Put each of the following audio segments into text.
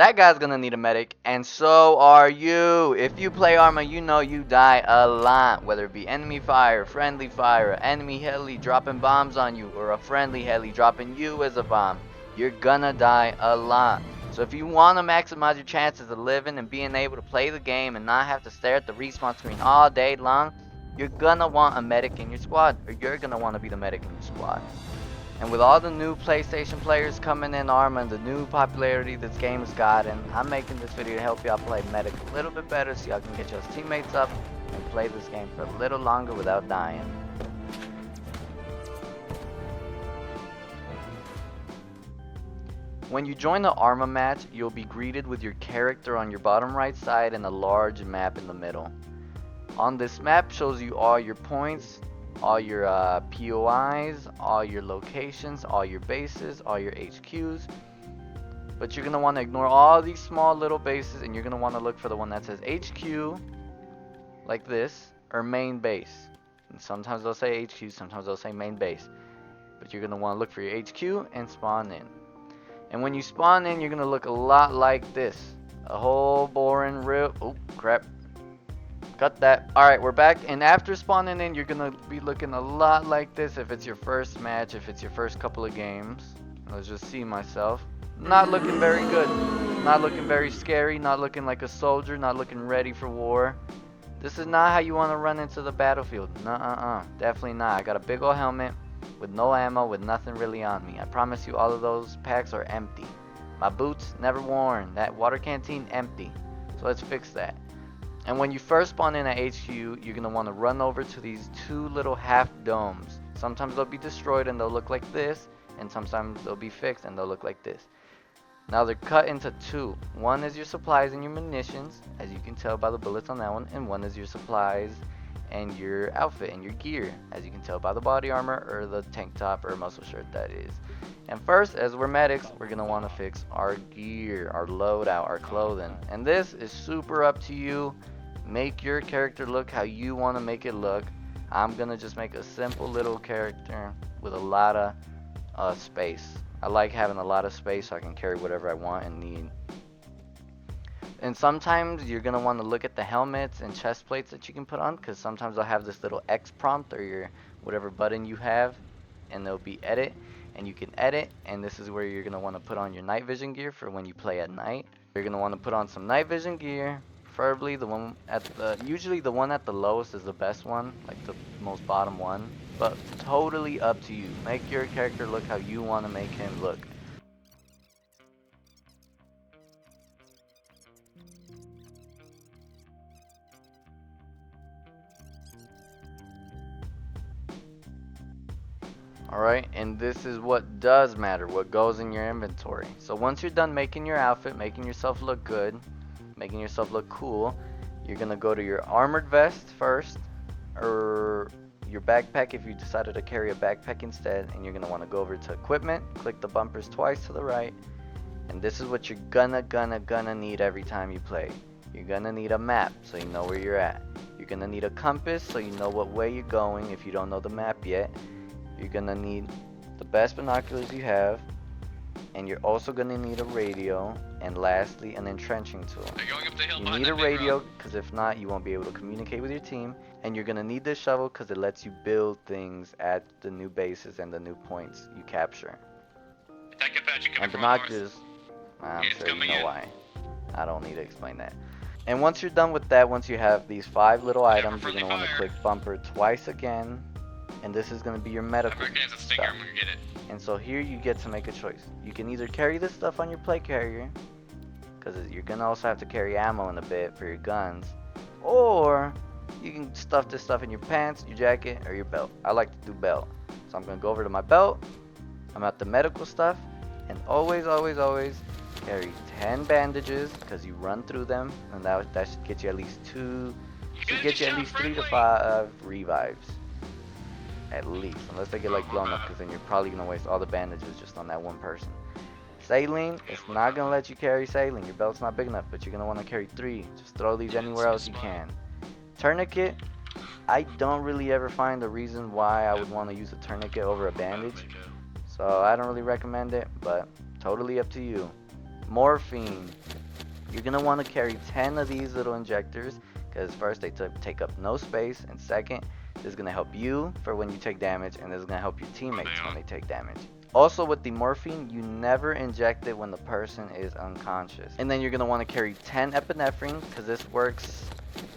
That guy's gonna need a medic, and so are you. If you play Arma, you know you die a lot, whether it be enemy fire, enemy heli dropping bombs on you, or a friendly heli dropping you as a bomb. You're gonna die a lot. So if you want to maximize your chances of living and being able to play the game and not have to stare at the respawn screen all day long, you're gonna want a medic in your squad, or you're gonna want to be the medic in your squad. And with all the new PlayStation players coming in Arma and the new popularity this game has gotten, I'm making this video to help y'all play Medic a little bit better so y'all can get your teammates up and play this game for a little longer without dying. When you join the Arma match, you'll be greeted with your character on your bottom right side and a large map in the middle. On this map shows you all your points, all your POIs, all your locations, all your bases, all your HQs. But you're going to want to ignore all these small little bases, and you're going to want to look for the one that says HQ, like this, or main base. And sometimes they'll say HQ, sometimes they'll say main base. But you're going to want to look for your HQ and spawn in. And when you spawn in, you're going to look a lot like this. A whole boring real... Oh, crap. Cut that. Alright, we're back, and after spawning in, you're gonna be looking a lot like this if it's your first match, if it's your first couple of games. Let's just see myself. Not looking very good. Not looking very scary, not looking like a soldier, not looking ready for war. This is not how you want to run into the battlefield. Nuh-uh-uh. Definitely not. I got a big old helmet with no ammo, with nothing really on me. I promise you all of those packs are empty. My boots, never worn. That water canteen, empty. So let's fix that. And when you first spawn in at HQ, you're going to want to run over to these two little half domes. Sometimes they'll be destroyed and they'll look like this, and sometimes they'll be fixed and they'll look like this. Now they're cut into two. One is your supplies and your munitions, as you can tell by the bullets on that one, and one is your supplies and your outfit and your gear, as you can tell by the body armor or the tank top or muscle shirt that is. And first, as we're medics, we're going to want to fix our gear, our loadout, our clothing. And this is super up to you. Make your character look how you want to make it look. I'm going to just make a simple little character with a lot of space. I like having a lot of space so I can carry whatever I want and need. And sometimes you're going to want to look at the helmets and chest plates that you can put on, because sometimes they'll have this little X prompt or your whatever button you have, and there'll be edit, and you can edit, and this is where you're going to want to put on your night vision gear for when you play at night. You're going to want to put on some night vision gear, preferably the one at the, usually the one at the lowest is the best one, like the most bottom one, but totally up to you. Make your character look how you want to make him look. Alright, and this is what does matter, what goes in your inventory. So once you're done making your outfit, making yourself look good, making yourself look cool, you're going to go to your armored vest first, or your backpack if you decided to carry a backpack instead, and you're going to want to go over to equipment, click the bumpers twice to the right, and this is what you're gonna need every time you play. You're going to need a map so you know where you're at. You're going to need a compass so you know what way you're going if you don't know the map yet. You're going to need the best binoculars you have, and you're also going to need a radio, and lastly an entrenching tool. You need a radio because if not you won't be able to communicate with your team, and you're going to need this shovel because it lets you build things at the new bases and the new points you capture. And binoculars, I'm sure you know why. I don't need to explain that. And once you're done with that, once you have these 5 little items, you're going to want to click bumper twice again. And this is going to be your medical stuff. And so here you get to make a choice. You can either carry this stuff on your plate carrier, because you're going to also have to carry ammo in a bit for your guns, or you can stuff this stuff in your pants, your jacket, or your belt. I like to do belt. So I'm going to go over to my belt. I'm at the medical stuff, and always carry 10 bandages, because you run through them, and that should get you at least 3 to 5 revives. At least, unless they get like blown up, because then you're probably going to waste all the bandages just on that one person. Saline, it's not going to let you carry saline. Your belt's not big enough, but you're going to want to carry 3. Just throw these anywhere else you can. Tourniquet, I don't really ever find a reason why I would want to use a tourniquet over a bandage. So I don't really recommend it, but totally up to you. Morphine, You're going to want to carry 10 of these little injectors, because first, they take up no space, and second, this is going to help you for when you take damage, and this is going to help your teammates when they take damage. Also, with the morphine, you never inject it when the person is unconscious. And then you're going to want to carry 10 epinephrine, because this works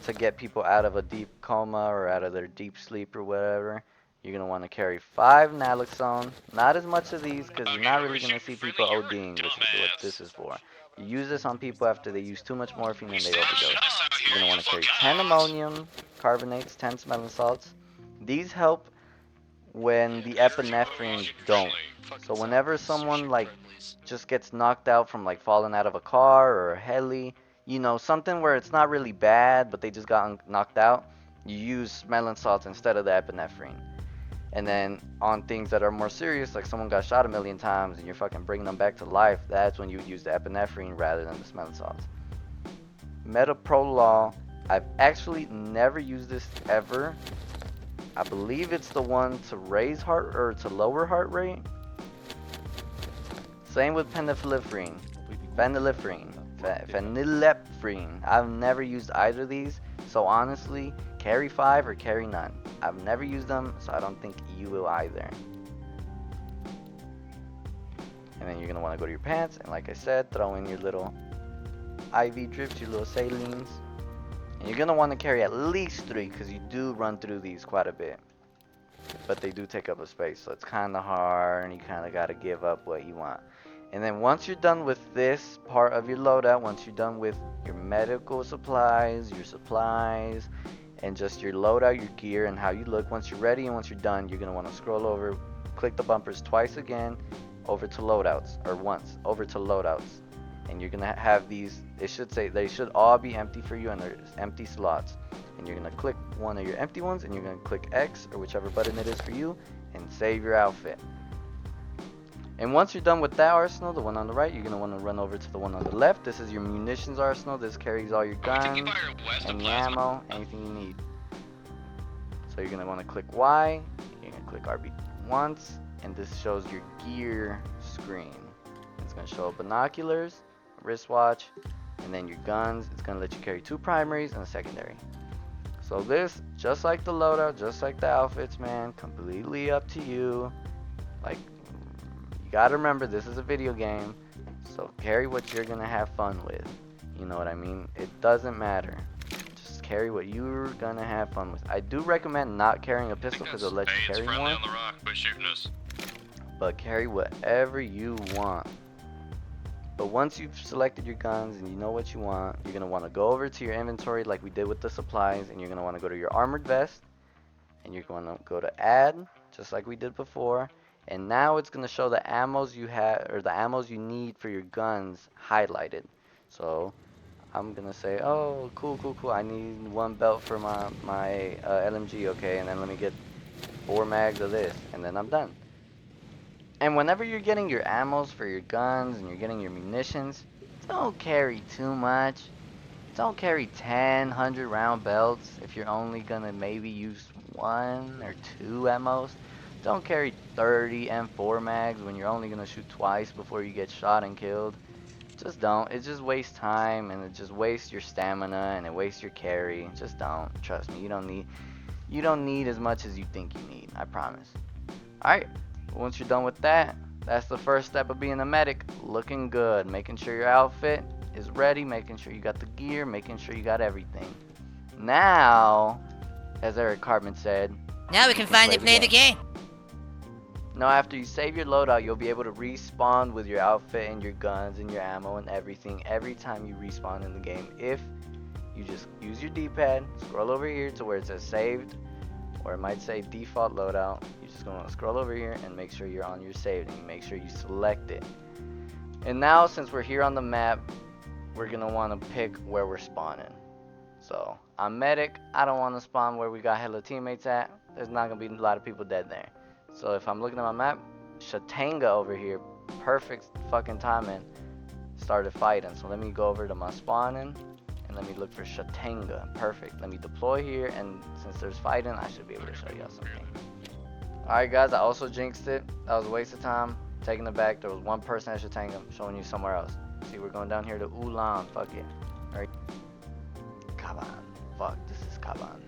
to get people out of a deep coma or out of their deep sleep or whatever. You're going to want to carry 5 naloxone. Not as much of these, because you're not really going to see people ODing, which is what this is for. You use this on people after they use too much morphine and they overdose. You're going to want to carry 10 ammonium carbonates, 10 smelling salts. These help when the epinephrine don't. So whenever someone like just gets knocked out from like falling out of a car or a heli, you know, something where it's not really bad but they just got knocked out, you use smelling salts instead of the epinephrine. And then on things that are more serious, like someone got shot a million times and you're fucking bringing them back to life, that's when you would use the epinephrine rather than the smelling salts. Metoprolol, I've actually never used this ever. I believe it's the one to raise heart or to lower heart rate. Same with phenylephrine. Phenylephrine. I've never used either of these, so honestly, carry 5 or carry none. I've never used them, so I don't think you will either. And then you're going to want to go to your pants, and like I said, throw in your little IV drips, your little salines. And you're going to want to carry at least 3, because you do run through these quite a bit. But they do take up a space, so it's kind of hard, and you kind of got to give up what you want. And then once you're done with this part of your loadout, once you're done with your medical supplies, and just your loadout, your gear, and how you look, once you're ready and once you're done, you're going to want to scroll over, click the bumpers twice again, over to loadouts, or once, over to loadouts. And you're going to have these, it should say, they should all be empty for you, and there's empty slots. And you're going to click one of your empty ones, and you're going to click X, or whichever button it is for you, and save your outfit. And once you're done with that arsenal, the one on the right, you're going to want to run over to the one on the left. This is your munitions arsenal. This carries all your guns, any ammo, anything you need. So you're going to want to click Y, you're going to click RB once, and this shows your gear screen. It's going to show binoculars, wristwatch, and then your guns. It's going to let you carry 2 primaries and a secondary. So this, just like the loadout, just like the outfits, man, completely up to you. Like, you gotta remember, this is a video game, so carry what you're gonna have fun with. You know what I mean? It doesn't matter. Just carry what you're gonna have fun with. I do recommend not carrying a pistol because it'll let you carry more. On the rock by shooting us. But carry whatever you want. But once you've selected your guns and you know what you want, you're going to want to go over to your inventory like we did with the supplies, and you're going to want to go to your armored vest, and you're going to go to add, just like we did before, and now it's going to show the ammos you have, or the ammos you need for your guns highlighted. So I'm going to say, oh, cool, I need 1 belt for my LMG, okay, and then let me get 4 mags of this, and then I'm done. And whenever you're getting your ammos for your guns and you're getting your munitions, don't carry too much. Don't carry 10, 100 round belts if you're only gonna maybe use 1 or 2 ammos. Don't carry 30 M4 mags when you're only gonna shoot twice before you get shot and killed. Just don't. It just wastes time, and it just wastes your stamina, and it wastes your carry. Just don't. Trust me, you don't need as much as you think you need. I promise. Alright. Once you're done with that, that's the first step of being a medic. Looking good, making sure your outfit is ready, making sure you got the gear, making sure you got everything. Now, as Eric Cartman said, now we can finally play the game. Now after you save your loadout, you'll be able to respawn with your outfit and your guns and your ammo and everything every time you respawn in the game. If you just use your D-pad, scroll over here to where it says saved, or it might say default loadout. You're just going to scroll over here and make sure you're on your saved, and you make sure you select it. And now, since we're here on the map, we're going to want to pick where we're spawning. So, I'm medic. I don't want to spawn where we got hella teammates at. There's not going to be a lot of people dead there. So, if I'm looking at my map, Shatanga over here, perfect fucking timing, started fighting. So, let me go over to my spawning. Let me look for Shatanga. Perfect. Let me deploy here, and since there's fighting, I should be able to show y'all something. Alright guys, I also jinxed it. That was a waste of time. Taking it back, there was 1 person at Shatanga. I'm showing you somewhere else. See, we're going down here to Ulan. Fuck it. Alright. Kaban. Fuck, this is Kaban.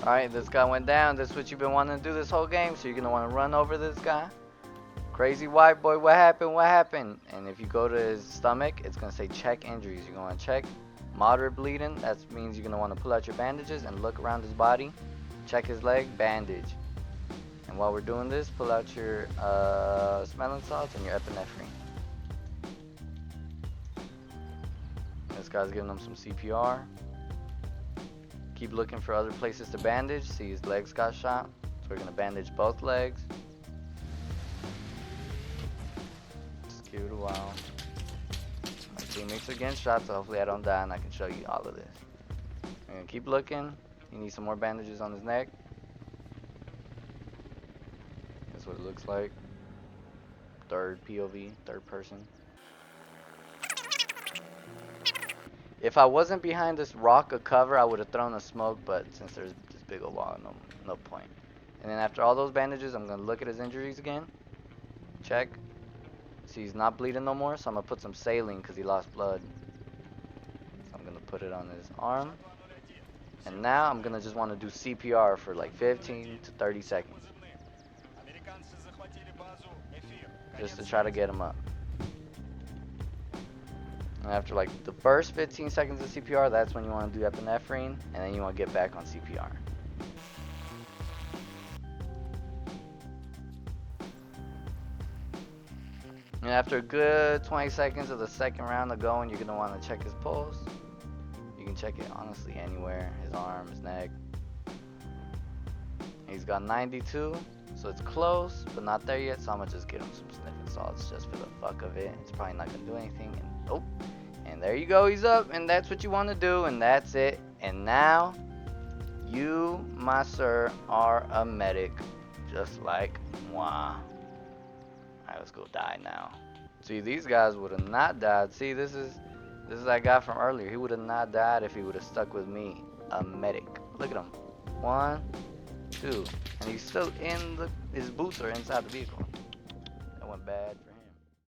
Alright, this guy went down. This is what you've been wanting to do this whole game. So you're going to want to run over this guy. Crazy white boy, what happened? What happened? And if you go to his stomach, it's going to say check injuries. You're going to check moderate bleeding. That means you're going to want to pull out your bandages and look around his body. Check his leg, bandage. And while we're doing this, pull out your smelling salts and your epinephrine. This guy's giving him some CPR. Keep looking for other places to bandage. See, his legs got shot. So we're going to bandage both legs. Just give it a while. My teammates are getting shot, so hopefully I don't die and I can show you all of this. We're going to keep looking. He needs some more bandages on his neck. That's what it looks like. Third POV, third person. If I wasn't behind this rock of cover, I would have thrown a smoke, but since there's this big old wall, no point. And then after all those bandages, I'm going to look at his injuries again. Check. See, he's not bleeding no more, so I'm going to put some saline because he lost blood. So I'm going to put it on his arm. And now I'm going to just want to do CPR for like 15 to 30 seconds. Just to try to get him up. And after like the first 15 seconds of CPR, that's when you want to do epinephrine, and then you want to get back on CPR. And after a good 20 seconds of the second round of going, you're going to want to check his pulse. You can check it honestly anywhere, his arm, his neck. He's got 92, so it's close, but not there yet, so I'm going to just get him some sniffing salts just for the fuck of it. It's probably not going to do anything, and oh. And there you go, he's up, and that's what you want to do, and that's it. And now, you, my sir, are a medic, just like moi. Alright, let's go die now. See, these guys would have not died. See, this is that guy from earlier. He would have not died if he would have stuck with me, a medic. Look at him. 1, 2, and he's still in his boots are inside the vehicle. That went bad.